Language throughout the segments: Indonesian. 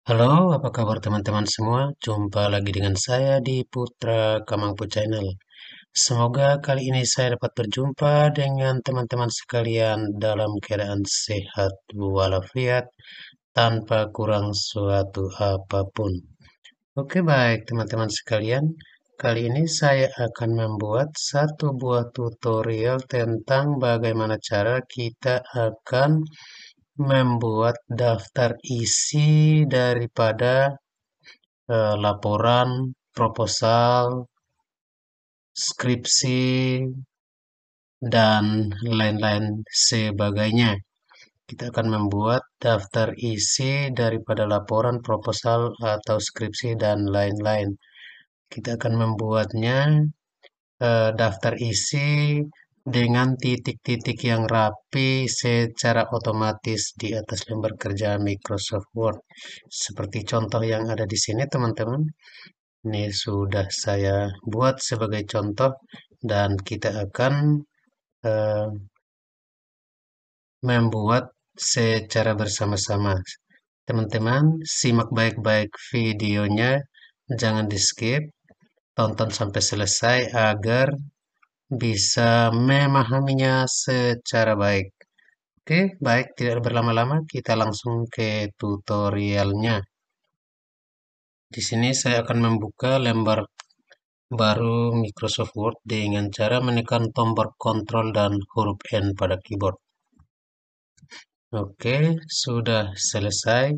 Halo, apa kabar teman-teman semua? Jumpa lagi dengan saya di Putra Kamangpu Channel. Semoga kali ini saya dapat berjumpa dengan teman-teman sekalian dalam keadaan sehat walafiat tanpa kurang suatu apapun. Oke, baik teman-teman sekalian. Kali ini saya akan membuat satu buah tutorial tentang bagaimana cara kita akan membuat daftar isi daripada laporan, proposal, skripsi, dan lain-lain sebagainya. Kita akan membuat daftar isi daripada laporan, proposal, atau skripsi, dan lain-lain. Kita akan membuatnya daftar isi dengan titik-titik yang rapi secara otomatis di atas lembar kerja Microsoft Word. Seperti contoh yang ada di sini, teman-teman. Ini sudah saya buat sebagai contoh dan kita akan eh, membuat secara bersama-sama. Teman-teman, simak baik-baik videonya, jangan di-skip, tonton sampai selesai agar bisa memahaminya secara baik. Oke, baik, tidak berlama-lama, kita langsung ke tutorialnya. Di sini saya akan membuka lembar baru Microsoft Word dengan cara menekan tombol Ctrl dan huruf N pada keyboard. Oke, sudah selesai.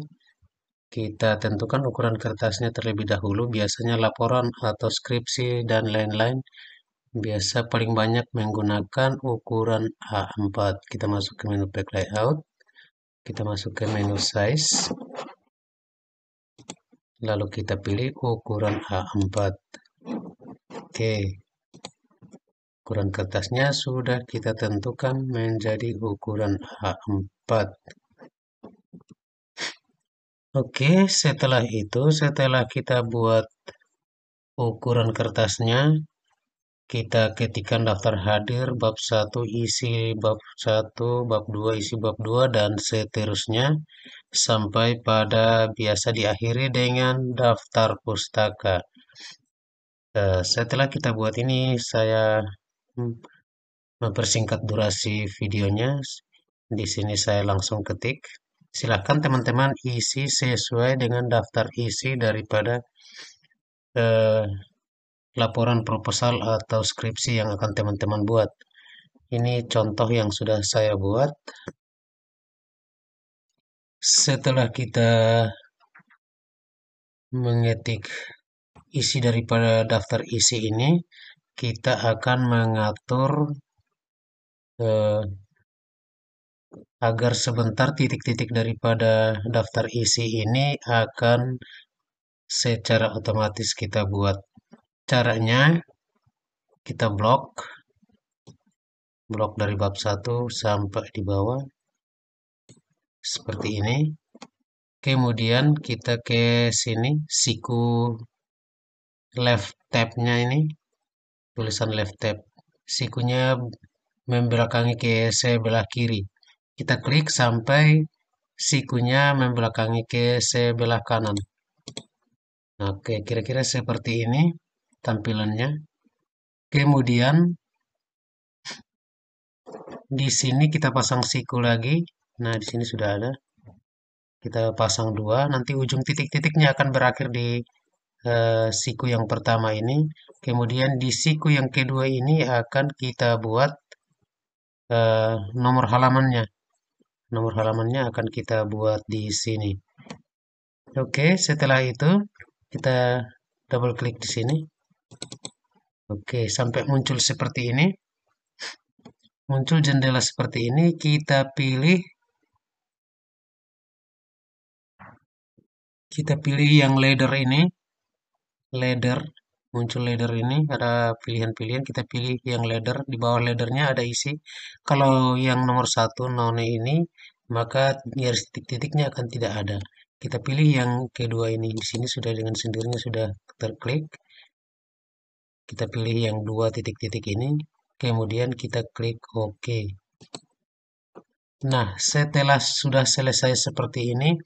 Kita tentukan ukuran kertasnya terlebih dahulu, biasanya laporan atau skripsi dan lain-lain. Biasa paling banyak menggunakan ukuran A4. Kita masuk ke menu Pack Layout, kita masuk ke menu Size, lalu kita pilih ukuran A4. Oke, ukuran kertasnya sudah kita tentukan menjadi ukuran A4. Oke, setelah kita buat ukuran kertasnya, kita ketikkan daftar hadir, bab 1 isi bab 1, bab 2 isi bab 2, dan seterusnya sampai pada biasa diakhiri dengan daftar pustaka. Setelah kita buat ini, saya hmm, mempersingkat durasi videonya. Di sini saya langsung ketik. Silakan teman-teman isi sesuai dengan daftar isi daripada eh, laporan proposal atau skripsi yang akan teman-teman buat. Ini contoh yang sudah saya buat. Setelah kita mengetik isi daripada daftar isi ini, kita akan mengatur eh, agar sebentar titik-titik daripada daftar isi ini akan secara otomatis kita buat. Caranya kita blok dari bab 1 sampai di bawah seperti ini. Kemudian kita ke sini siku left tab-nya ini, tulisan left tab. Sikunya membelakangi ke sebelah kiri. Kita klik sampai sikunya membelakangi ke sebelah kanan. Oke, kira-kira seperti ini tampilannya. Kemudian di sini kita pasang siku lagi. Nah, di sini sudah ada. Kita pasang dua. Nanti ujung titik-titiknya akan berakhir di siku yang pertama ini. Kemudian di siku yang kedua ini akan kita buat nomor halamannya. Nomor halamannya akan kita buat di sini. Oke, setelah itu kita double klik di sini. Oke, sampai muncul seperti ini. Muncul jendela seperti ini, kita pilih yang ladder ini. Ladder, muncul ladder ini, ada pilihan-pilihan, kita pilih yang ladder. Di bawah laddernya ada isi. Kalau yang nomor satu none ini, maka garis titik-titiknya akan tidak ada. Kita pilih yang kedua ini. Di sini sudah dengan sendirinya sudah terklik. Kita pilih yang dua titik-titik ini. Kemudian kita klik OK. Nah, setelah sudah selesai seperti ini,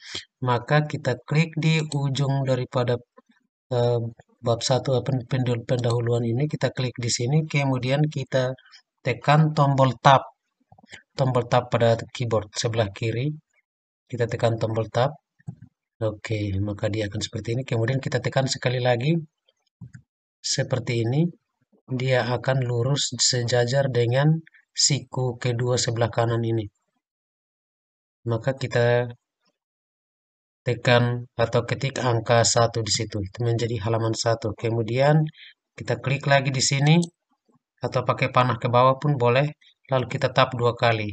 maka kita klik di ujung daripada eh, bab satu pendahuluan ini, kita klik di sini, kemudian kita tekan tombol tab pada keyboard sebelah kiri, kita tekan tombol tab. Oke, maka dia akan seperti ini. Kemudian kita tekan sekali lagi, seperti ini. Dia akan lurus sejajar dengan siku kedua sebelah kanan ini. Maka kita tekan atau ketik angka 1 di situ. Itu menjadi halaman 1. Kemudian kita klik lagi di sini atau pakai panah ke bawah pun boleh. Lalu kita tap 2 kali.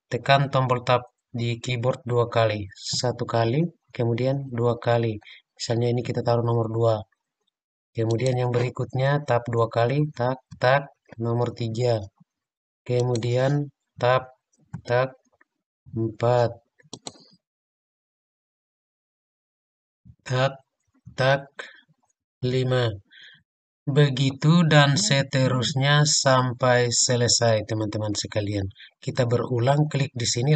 Tekan tombol tab di keyboard 2 kali. 1 kali, kemudian 2 kali. Misalnya ini kita taruh nomor 2. Kemudian yang berikutnya tap 2 kali, tak, tak, nomor 3. Kemudian tap, tak, 4. Tak, tak, 5. Begitu dan seterusnya sampai selesai, teman-teman sekalian. Kita berulang, klik di sini,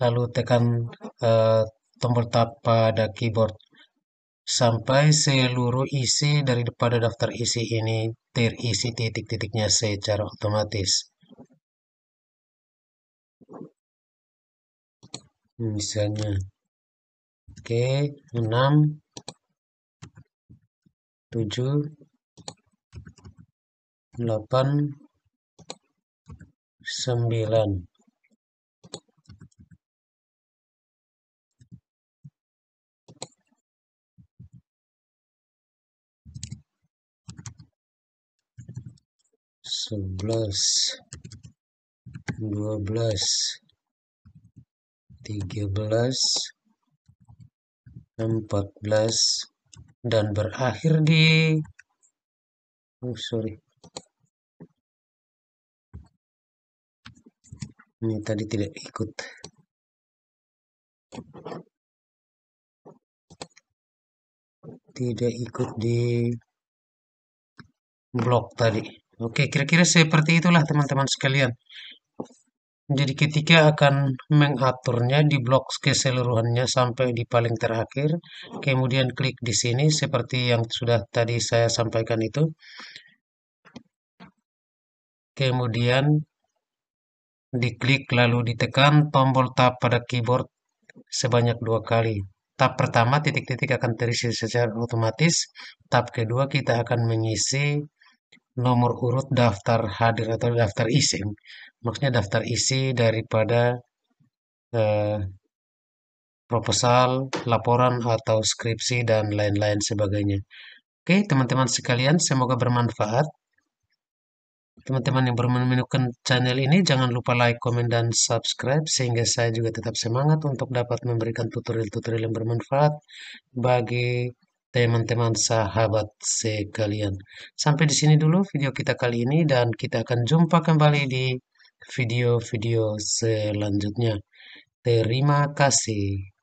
lalu tekan eh, tombol tab pada keyboard sampai seluruh isi daripada daftar isi ini terisi titik-titiknya secara otomatis. Misalnya, oke, 6, 7, 8, 9. 11, 12, 13, 14, dan berakhir di sorry, ini tadi tidak ikut di blok tadi. Oke, kira-kira seperti itulah teman-teman sekalian. Jadi ketika akan mengaturnya di blok keseluruhannya sampai di paling terakhir, kemudian klik di sini seperti yang sudah tadi saya sampaikan itu. Kemudian diklik lalu ditekan tombol tab pada keyboard sebanyak 2 kali. Tab pertama titik-titik akan terisi secara otomatis. Tab kedua kita akan mengisi nomor urut daftar hadir atau daftar isi. Maksudnya daftar isi daripada eh, proposal, laporan atau skripsi dan lain-lain sebagainya. Oke, teman-teman sekalian, semoga bermanfaat. Teman-teman yang baru menemukan channel ini, jangan lupa like, komen, dan subscribe sehingga saya juga tetap semangat untuk dapat memberikan tutorial-tutorial yang bermanfaat bagi teman-teman sahabat sekalian. Sampai di sini dulu video kita kali ini dan kita akan jumpa kembali di video-video selanjutnya. Terima kasih.